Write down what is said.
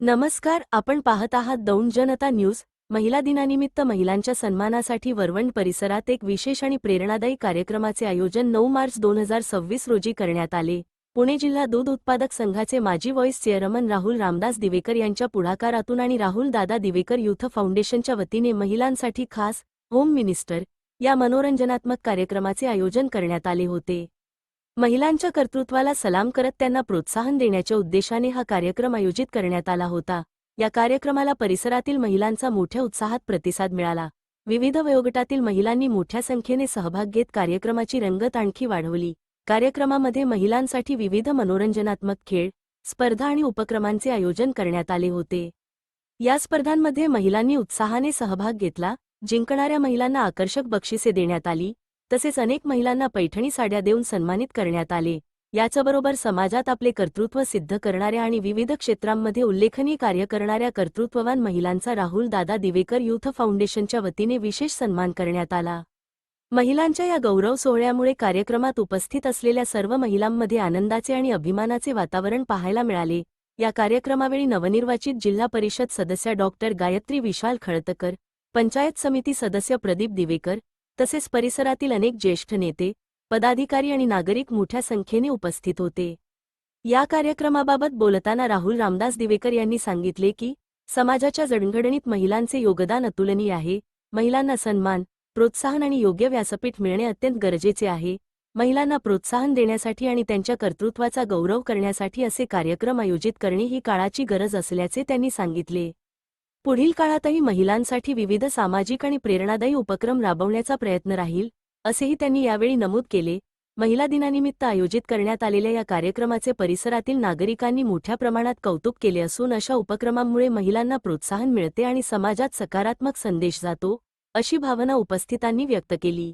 नमस्कार, आपण पाहत आहात दौंड जनता न्यूज। महिला दिनानिमित्त महिलांच्या सन्मानासाठी वरवंड परिसरात एक विशेष आणि प्रेरणादायी कार्यक्रमाचे आयोजन 9 मार्च 2026 रोजी करण्यात आले। पुणे जिल्हा दूध उत्पादक संघाचे माजी व्हाईस चेअरमन राहुल रामदास दिवेकर यांच्या पुढाकारातून आणि राहुल दादा दिवेकर युथ फाउंडेशनच्या वतीने महिलांसाठी खास होम मिनिस्टर या मनोरंजनात्मक कार्यक्रमाचे आयोजन करण्यात आले होते। महिलांच्या कर्तृत्वाला सलाम करत त्यांना प्रोत्साहन देण्याच्या उद्देशाने हा कार्यक्रम आयोजित करण्यात आला होता। या कार्यक्रमाला परिसरातील महिलांचा मोठ्या उत्साहात प्रतिसाद मिळाला। विविध वयोगटातील महिलांनी मोठ्या संख्येने सहभाग घेत कार्यक्रमाची रंगत आणखी वाढवली। कार्यक्रमामध्ये महिलांसाठी विविध मनोरंजनात्मक खेळ, स्पर्धा आणि उपक्रमांचे आयोजन करण्यात आले होते। या स्पर्धांमध्ये महिलांनी उत्साहाने सहभाग घेतला। जिंकणाऱ्या महिलांना आकर्षक बक्षिसे देण्यात आली, तसेच अनेक महिलांना पैठणी साड्या देऊन सन्मानित करण्यात आले। याचबरोबर समाजात आपले कर्तृत्व सिद्ध करणाऱ्या आणि विविध क्षेत्रांमध्ये उल्लेखनीय कार्य करणाऱ्या कर्तृत्ववान महिलांचा राहुल दादा दिवेकर युथ फाउंडेशनच्या वतीने विशेष सन्मान करण्यात आला। महिलांच्या या गौरव सोहळ्यामुळे कार्यक्रमात उपस्थित असलेल्या सर्व महिलांमध्ये आनंदाचे आणि अभिमानाचे वातावरण पाहायला मिळाले। या कार्यक्रमावेळी नवनिर्वाचित जिल्हा परिषद सदस्य डॉक्टर गायत्री विशाल खळतकर, पंचायत समिती सदस्य प्रदीप दिवेकर तसेच परिसरातील अनेक ज्येष्ठ नेते, पदाधिकारी आणि नागरिक मोठ्या संख्येने उपस्थित होते। या कार्यक्रमाबाबत बोलताना राहुल रामदास दिवेकर यांनी सांगितले की समाजाच्या जडणघडणीत महिलांचे योगदान अतुलनीय आहे। महिलांना सन्मान, प्रोत्साहन आणि योग्य व्यासपीठ मिळणे अत्यंत गरजेचे आहे। महिलांना प्रोत्साहन देण्यासाठी आणि त्यांच्या कर्तृत्वाचा गौरव करण्यासाठी असे कार्यक्रम आयोजित करणे ही काळाची गरज असल्याचे त्यांनी सांगितले। पुढील काळातही महिलांसाठी विविध सामाजिक आणि प्रेरणादायी उपक्रम राबवण्याचा प्रयत्न राहील, असेही त्यांनी यावेळी नमूद केले। महिला दिनानिमित्त आयोजित करण्यात आलेल्या या कार्यक्रमाचे परिसरातील नागरिकांनी मोठ्या प्रमाणात कौतुक केले असून अशा उपक्रमांमुळे महिलांना प्रोत्साहन मिळते आणि समाजात सकारात्मक संदेश जातो, अशी भावना उपस्थितांनी व्यक्त केली।